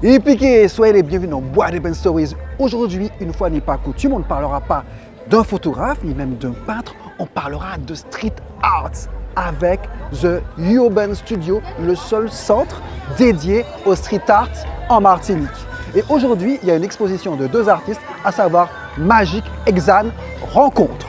Et piqué, soyez les bienvenus dans Bois des Ben Stories. Aujourd'hui, une fois n'est pas coutume, on ne parlera pas d'un photographe ni même d'un peintre, on parlera de street art avec The Urban Studio, le seul centre dédié au street art en Martinique. Et aujourd'hui, il y a une exposition de deux artistes, à savoir Magic et Xan Rencontre.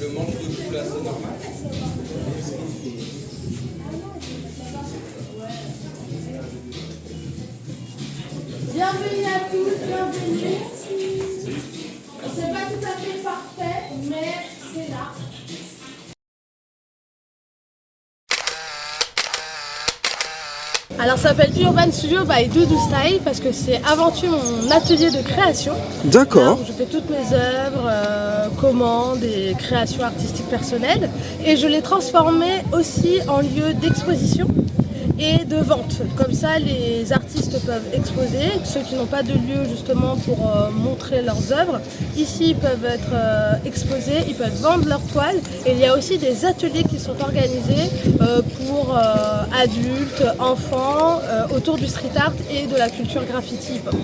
Le manche de tout là, c'est normal. Bienvenue à tous, bienvenue. C'est pas tout à fait parfait, mais c'est là. Alors ça s'appelle Urban Studio by Doudou Style parce que c'est avant tout mon atelier de création. D'accord. Là où je fais toutes mes œuvres, commandes et créations artistiques personnelles. Et je l'ai transformé aussi en lieu d'exposition et de vente. Comme ça, les artistes peuvent exposer, ceux qui n'ont pas de lieu justement pour montrer leurs œuvres. Ici, ils peuvent être exposés, ils peuvent vendre leurs toiles. Et il y a aussi des ateliers qui sont organisés pour adultes, enfants, autour du street art et de la culture graffiti hip-hop.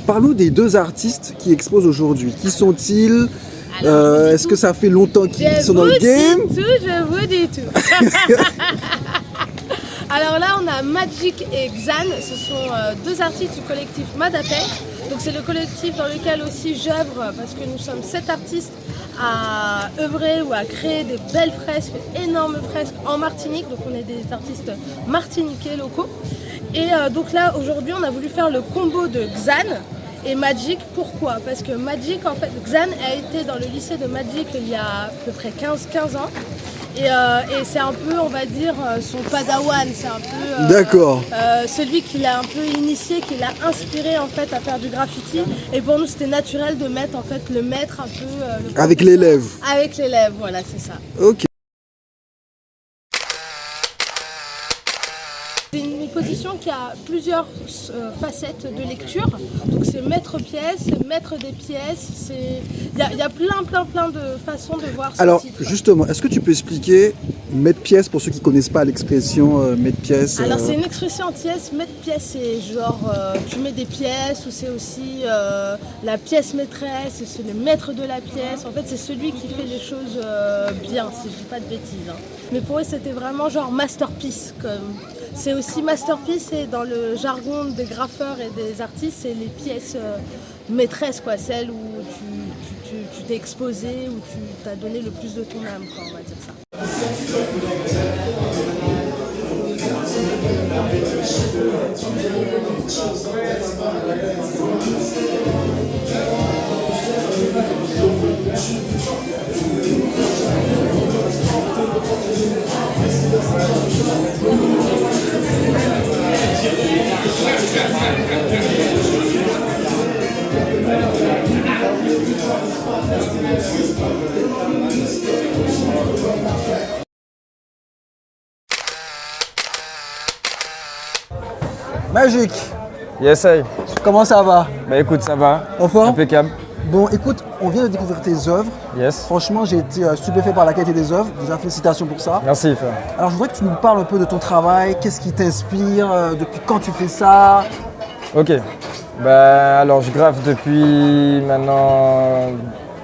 Parlons des deux artistes qui exposent aujourd'hui. Qui sont-ils? Est-ce que ça fait longtemps qu'ils sont dans le game? Je vous dis tout. Alors là, on a Magic et Xan. Ce sont deux artistes du collectif Madapé. Donc c'est le collectif dans lequel aussi j'œuvre parce que nous sommes 7 artistes à œuvrer ou à créer des belles fresques, énormes fresques en Martinique. Donc on est des artistes martiniquais locaux. Et donc là, aujourd'hui, on a voulu faire le combo de Xan et Magic. Pourquoi? Parce que Magic, en fait, Xan a été dans le lycée de Magic il y a à peu près 15 ans. Et c'est un peu, on va dire, son padawan, c'est un peu D'accord. Celui qui l'a un peu initié, qui l'a inspiré en fait à faire du graffiti. Et pour nous, c'était naturel de mettre en fait le maître un peu Avec l'élève. Avec l'élève, voilà, c'est ça. Ok. C'est une exposition qui a plusieurs facettes de lecture. Donc c'est maître pièce, maître des pièces. Il y a plein de façons de voir ce Alors titre. justement, est-ce que tu peux expliquer maître pièce pour ceux qui ne connaissent pas l'expression maître pièce? Alors c'est une expression entière, maître pièce c'est genre tu mets des pièces ou c'est aussi la pièce maîtresse, c'est le maître de la pièce. En fait c'est celui qui fait les choses bien, si je dis pas de bêtises. Hein. Mais pour eux c'était vraiment genre masterpiece comme. C'est aussi masterpiece et dans le jargon des graffeurs et des artistes, c'est les pièces maîtresses, quoi, celles où tu t'es exposé, où tu t'as donné le plus de ton âme, quoi, on va dire ça. Magic, Yes, I. comment ça va? Bah écoute, ça va. En forme? Impeccable. Bon, écoute, on vient de découvrir tes œuvres. Yes. Franchement, j'ai été stupéfait par la qualité des œuvres. Déjà, félicitations pour ça. Merci, frère. Alors, je voudrais que tu nous parles un peu de ton travail. Qu'est-ce qui t'inspire? Depuis quand tu fais ça? Ok. Bah alors, je graffe depuis maintenant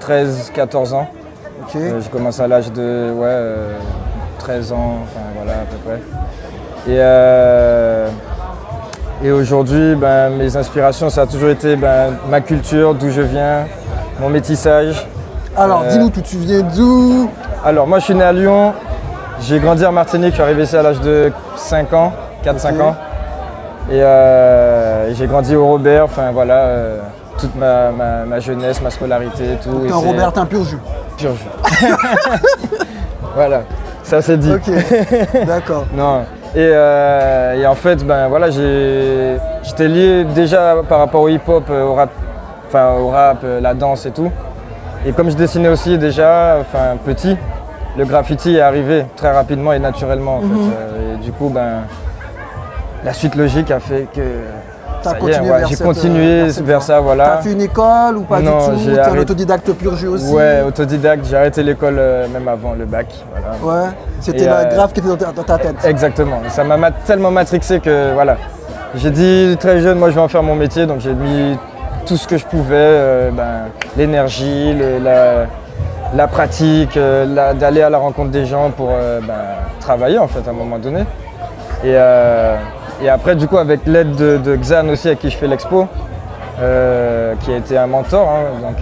13-14 ans. Ok. J'ai commencé à l'âge de 13 ans, enfin voilà à peu près. Et aujourd'hui, mes inspirations, ça a toujours été ma culture, d'où je viens, mon métissage. Alors, dis-nous tout, tu viens d'où? Alors, moi, je suis né à Lyon. J'ai grandi en Martinique. Je suis arrivé ici à l'âge de 5 ans, 4-5 ans. Et j'ai grandi au Robert. Enfin, voilà, toute ma jeunesse, ma scolarité, tout. T'es un Robert, t'es un pur jus. Pur jus. Voilà, ça c'est dit. Ok, d'accord. Non. Et en fait, ben voilà, j'étais lié déjà par rapport au hip-hop, au rap, la danse et tout. Et comme je dessinais aussi déjà, enfin petit, le graffiti est arrivé très rapidement et naturellement en fait. Et du coup, ben la suite logique a fait que j'ai continué vers ça, voilà. T'as fait une école ou pas Non, du tout? T'es un autodidacte pur jus aussi? Ouais, autodidacte. J'ai arrêté l'école même avant le bac. Voilà. Ouais, c'était la graphe qui était dans ta tête. Exactement. Ça m'a tellement matrixé que voilà. J'ai dit très jeune, moi je vais en faire mon métier, donc j'ai mis tout ce que je pouvais, l'énergie, la pratique, d'aller à la rencontre des gens pour travailler en fait à un moment donné. Et après, du coup, avec l'aide de Xan aussi, avec qui je fais l'expo, qui a été un mentor, donc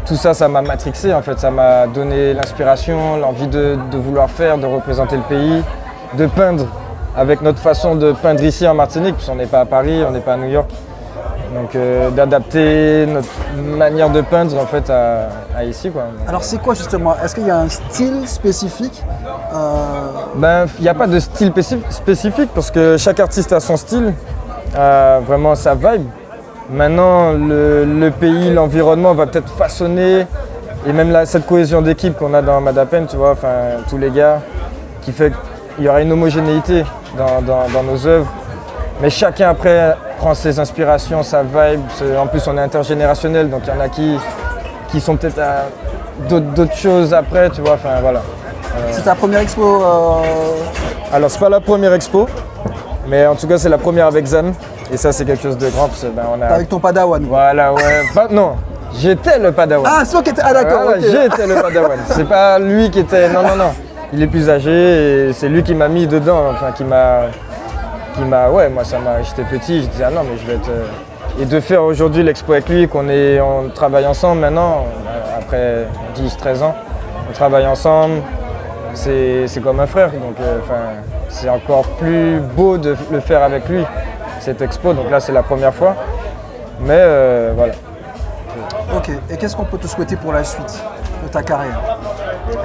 tout ça, ça m'a matrixé en fait, ça m'a donné l'inspiration, l'envie de vouloir faire, de représenter le pays, de peindre avec notre façon de peindre ici en Martinique, puisqu'on n'est pas à Paris, on n'est pas à New York. Donc d'adapter notre manière de peindre en fait à ici, quoi. Alors c'est quoi justement? Est-ce qu'il y a un style spécifique? Ben, il n'y a pas de style spécifique parce que chaque artiste a son style, vraiment sa vibe. Maintenant, le pays, l'environnement va peut-être façonner, et même cette cohésion d'équipe qu'on a dans Madapen, tu vois, enfin tous les gars, qui fait qu'il y aura une homogénéité dans nos œuvres. Mais chacun après prend ses inspirations, sa vibe. En plus, on est intergénérationnel, donc il y en a qui sont peut-être à d'autres choses après, tu vois, enfin voilà. C'est ta première expo Alors, c'est pas la première expo, mais en tout cas, c'est la première avec Xan. Et ça, c'est quelque chose de grand parce que on a... avec ton padawan? Voilà, ouais. Non, j'étais le padawan. Ah, c'est toi qui étais... Ah, d'accord, voilà, ok. J'étais le padawan. C'est pas lui qui était... Non. Il est plus âgé et c'est lui qui m'a mis dedans, enfin, qui m'a... Ouais, moi, j'étais petit, je disais, ah non, mais je vais être... Et de faire aujourd'hui l'expo avec lui, on travaille ensemble maintenant, après 12-13 ans, on travaille ensemble, c'est comme un frère, donc c'est encore plus beau de le faire avec lui, cette expo, donc là c'est la première fois, mais voilà. Ok, et qu'est-ce qu'on peut te souhaiter pour la suite de ta carrière?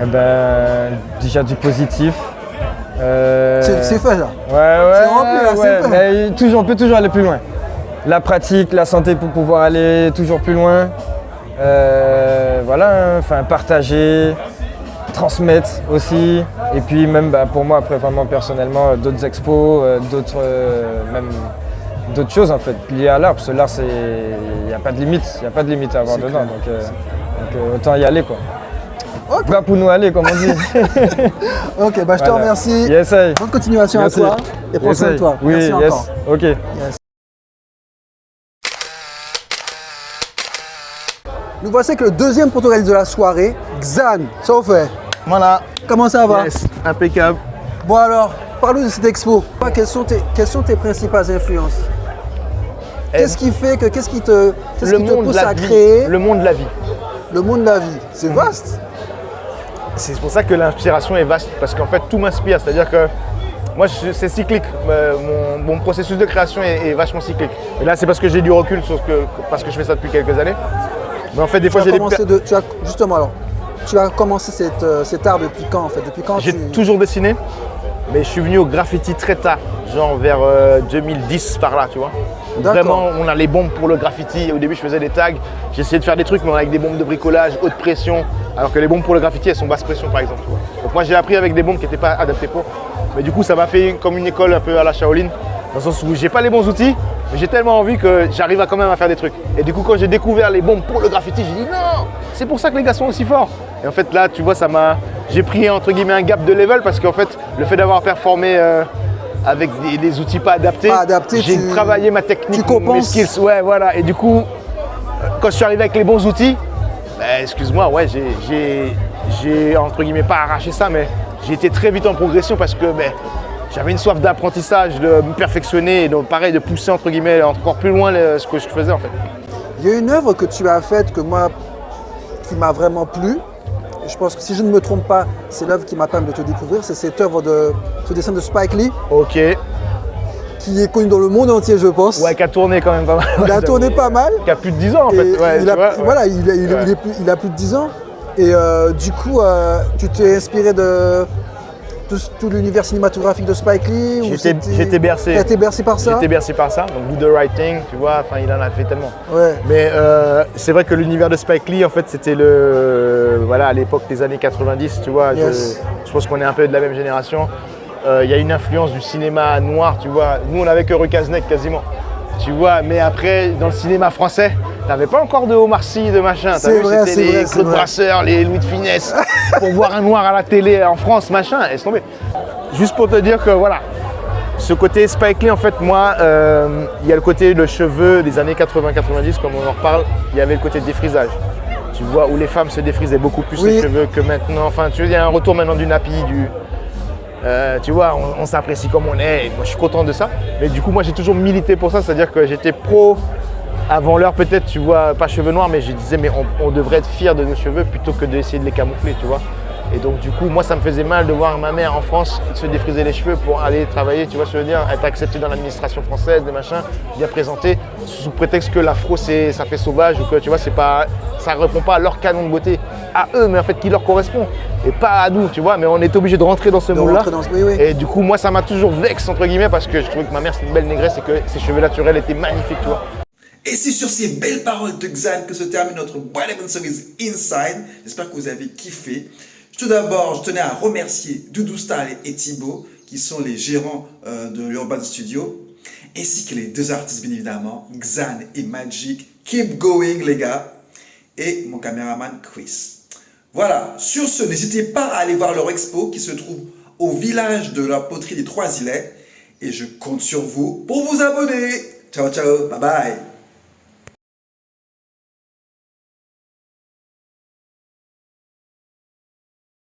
Eh ben, déjà du positif. C'est fait là. Ouais, c'est rempli là, c'est fait. Mais on peut toujours aller plus loin. La pratique, la santé pour pouvoir aller toujours plus loin. Voilà, enfin partager, transmettre aussi. Et puis même pour moi après vraiment personnellement d'autres expos, d'autres choses en fait liées à l'art. Parce que l'art il n'y a pas de limite, à avoir dedans. Donc autant y aller quoi. Okay. Va pour nous aller comme on dit. Ok, bah je te remercie. Yes, bonne continuation à toi et prends soin de toi. Oui, merci encore. Ok. Yes. Nous voici avec le deuxième protagoniste de la soirée, Xan. Ça vous fait? Voilà. Comment ça va? Yes, impeccable. Bon alors, parle-nous de cette expo. Quelles sont tes principales influences? Qu'est-ce qui te pousse à créer le monde de la vie. Le monde de la vie, c'est vaste. C'est pour ça que l'inspiration est vaste, parce qu'en fait tout m'inspire, c'est-à-dire que moi c'est cyclique, mon processus de création est vachement cyclique. Et là c'est parce que j'ai du recul parce que je fais ça depuis quelques années. Mais en fait des fois j'ai Justement alors, tu as commencé cet art depuis quand en fait? J'ai toujours dessiné, mais je suis venu au graffiti très tard, genre vers 2010 par là, tu vois. Vraiment, on a les bombes pour le graffiti. Au début, je faisais des tags. J'ai essayé de faire des trucs, mais avec des bombes de bricolage, haute pression. Alors que les bombes pour le graffiti, elles sont basse pression, par exemple. Donc moi, j'ai appris avec des bombes qui n'étaient pas adaptées pour. Mais du coup, ça m'a fait comme une école un peu à la Shaolin. Dans le sens où j'ai pas les bons outils, mais j'ai tellement envie que j'arrive quand même à faire des trucs. Et du coup, quand j'ai découvert les bombes pour le graffiti, j'ai dit non, c'est pour ça que les gars sont aussi forts. Et en fait, là, tu vois, j'ai pris entre guillemets un gap de level parce qu'en fait, le fait d'avoir performé avec des outils pas adaptés, j'ai travaillé ma technique, mes skills. Ouais, voilà. Et du coup, quand je suis arrivé avec les bons outils, excuse-moi, ouais, j'ai entre guillemets pas arraché ça, mais j'ai été très vite en progression parce que j'avais une soif d'apprentissage, de me perfectionner et donc pareil de pousser entre guillemets encore plus loin ce que je faisais en fait. Il y a une œuvre que tu as faite qui m'a vraiment plu. Et je pense que si je ne me trompe pas, c'est l'œuvre qui m'a permis de te découvrir. C'est cette œuvre ce dessin de Spike Lee, Ok. qui est connu dans le monde entier, je pense. Ouais, qui a tourné quand même pas mal. Il a tourné pas mal. Qui a plus de 10 ans en fait. Et Ouais, il, tu a, vois, ouais. voilà, il a plus de 10 ans. Et du coup, tu t'es inspiré de tout l'univers cinématographique de Spike Lee ou J'étais bercé. T'as été bercé par ça? J'étais bercé par ça. Donc, Do the Right Thing, tu vois, enfin, il en a fait tellement. Ouais. Mais c'est vrai que l'univers de Spike Lee, en fait, c'était voilà, à l'époque des années 90, tu vois. Yes. Je pense qu'on est un peu de la même génération. Il y a une influence du cinéma noir, tu vois. Nous, on avait que Rucasnek quasiment, tu vois. Mais après, dans le cinéma français, t'avais pas encore de Omar Sy, de machin. C'est vrai, c'était les Claude Brasseur, les Louis de Funès. Pour voir un noir à la télé en France, machin, laisse tomber. Juste pour te dire que voilà, ce côté Spike Lee, en fait, moi, il y a le côté de cheveux des années 80-90, comme on en reparle, il y avait le côté défrisage. Tu vois, où les femmes se défrisaient beaucoup plus les cheveux que maintenant. Enfin, tu veux, il y a un retour maintenant du nappy, tu vois, on s'apprécie comme on est, et moi je suis content de ça. Mais du coup, moi j'ai toujours milité pour ça, c'est-à-dire que j'étais pro avant l'heure peut-être, tu vois, pas cheveux noirs, mais je disais, mais on devrait être fiers de nos cheveux plutôt que d'essayer de les camoufler, tu vois. Et donc du coup, moi ça me faisait mal de voir ma mère en France se défriser les cheveux pour aller travailler, tu vois ce que je veux dire, être acceptée dans l'administration française, des machins, bien présentée, sous prétexte que l'afro ça fait sauvage ou que tu vois, ça répond pas à leur canon de beauté, à eux, mais en fait qui leur correspond, et pas à nous, tu vois, mais on est obligé de rentrer dans ce moule-là. Et du coup, moi ça m'a toujours vexé entre guillemets parce que je trouvais que ma mère c'était une belle négresse et que ses cheveux naturels étaient magnifiques, tu vois. Et c'est sur ces belles paroles de Xan que se termine notre White Heaven Series Inside. J'espère que vous avez kiffé. Tout d'abord, je tenais à remercier Doudou Style et Thibaut, qui sont les gérants de l'Urban Studio, ainsi que les deux artistes, bien évidemment, Xan et Magic. Keep going, les gars. Et mon caméraman, Chris. Voilà. Sur ce, n'hésitez pas à aller voir leur expo qui se trouve au village de la poterie des Trois-Îlets. Et je compte sur vous pour vous abonner. Ciao, ciao. Bye bye.